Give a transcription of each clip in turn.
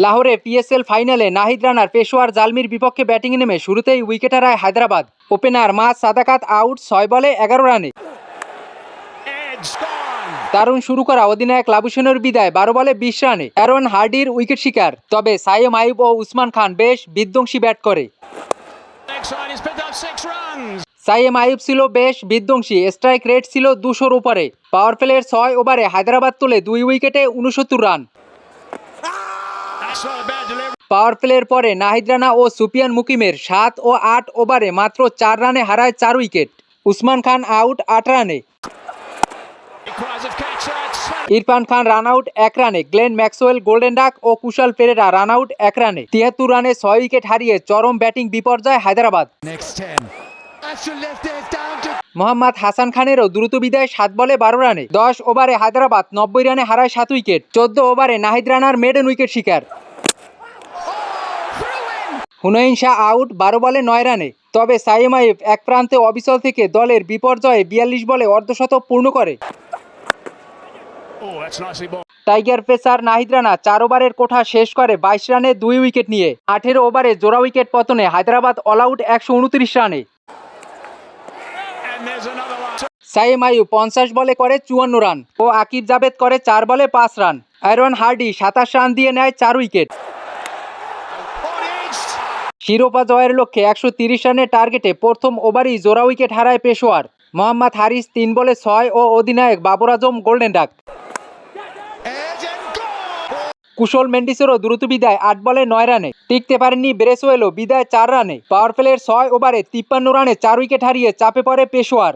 লাহোরে পিএসএল ফাইনালে নাহিদ রানার পেশোয়ার জালমির বিপক্ষে ব্যাটিংয়ে নেমে শুরুতেই উইকেট হারায় হায়দ্রাবাদ। ওপেনার মাস সাদাকাত আউট ৬ বলে ১১ রানে। দারুণ শুরু করা অধিনায়ক লাবুসেনের বিদায় ১২ বলে ২০ রানে। অ্যারন হার্ডির উইকেট শিকার, তবে সাইম আইয়ুব ও উসমান খান বেশ বিধ্বংসী ব্যাট করে। সাইম আইয়ুব ছিল বেশ বিধ্বংসী, স্ট্রাইক রেট ছিল ২০০-র উপরে। পাওয়ার প্লের ৬ ওভারে হায়দ্রাবাদ তোলে ২ উইকেটে ৬৯ রান। পাওয়ার প্লের পরে নাহিদ রানা ও সুফিয়ান মুকিমের ৭ ও ৮ ওভারে মাত্র ৪ রানে হারায় ৪ উইকেট। উসমান খান আউট ৮ রানে। ইরফান খান রান আউট ১ রানে। গ্লেন ম্যাক্সওয়েল, গোল্ডেন ডাক ও কুশাল পেরেরা রান আউট ১ রানে। ৭৩ রানে ৬ উইকেট হারিয়ে চরম ব্যাটিং বিপর্যয় হায়দ্রাবাদ। মোহাম্মদ হাসান খানেরও দ্রুত বিদায় ৭ বলে ১২ রানে। ১০ ওভারে হায়দ্রাবাদ ৯০ রানে হারায় ৭ উইকেট। ১৪ ওভারে নাহিদ রানার মেডেন উইকেট শিকার। হুনাইন শাহ আউট ১২ বলে ৯ রানে। তবে সাইম আইয়ুব এক প্রান্তে অবিচল থেকে দলের বিপর্যয়ে ৪২ বলে অর্ধশতক পূর্ণ করে। টাইগার পেসার নাহিদ রানা ৪ ওভারের কোঠা শেষ করে ২২ রানে ২ উইকেট নিয়ে। ১৮ ওভারে জোড়া উইকেট পতনে হায়দ্রাবাদ অল আউট ১২৯ রানে। সাইম আইয়ুব ৫০ বলে করে ৫৪ রান ও আকিব জাভেদ করে ৪ বলে ৫ রান। অ্যারন হার্ডি ২৭ রান দিয়ে নেয় ৪ উইকেট। শিরোপা জয়ের লক্ষ্যে ১৩০ রানের টার্গেটে প্রথম ওভারেই জোড়া উইকেট হারায় পেশোয়ার। মোহাম্মদ হারিস ৩ বলে ৬ ও অধিনায়ক বাবর আজম গোল্ডেন ডাক। কুশল মেন্ডিসেরও দ্রুত বিদায় ৮ বলে ৯ রানে। টিকতে পারেননি ব্রেসওয়েলও, বিদায় ৪ রানে। পাওয়ার প্লের ৬ ওভারে ৫৩ রানে ৪ উইকেট হারিয়ে চাপে পড়ে পেশোয়ার।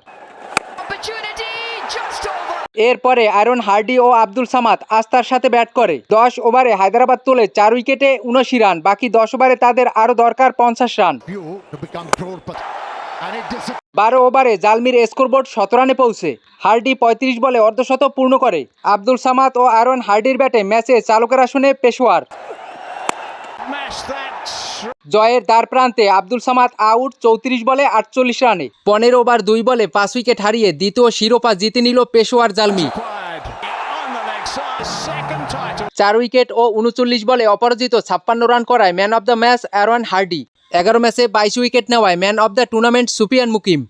এরপরে অ্যারন হার্ডি ও আব্দুল সামাদ আস্থার সাথে ব্যাট করে। ১০ ওভারে হায়দ্রাবাদ তোলে ৪ উইকেটে ৭৯ রান। বাকি ১০ ওভারে তাদের আরও দরকার ৫০ রান। ১২ ওভারে জালমির স্কোরবোর্ড ১৭ রানে পৌঁছে। হার্ডি ৩৫ বলে অর্ধশতক পূর্ণ করে। আব্দুল সামাদ ও অ্যারন হার্ডির ব্যাটে ম্যাচে চালকের আসনে পেশোয়ার। জয়ের দ্বার প্রান্তে আব্দুল সামাদ আউট ৩৪ বলে ৪৮ রানে। ১৫ ওভার ২ বলে ৫ উইকেট হারিয়ে দ্বিতীয় শিরোপা জিতে নিল পেশোয়ার জালমি। ৪ উইকেট ও ৩৯ বলে অপরাজিত ৫৬ রান করায় man of the match Aaron Hardie. ১১ ম্যাচে ২২ উইকেট নেওয়ায় man of the tournament Sufiyan Mukim.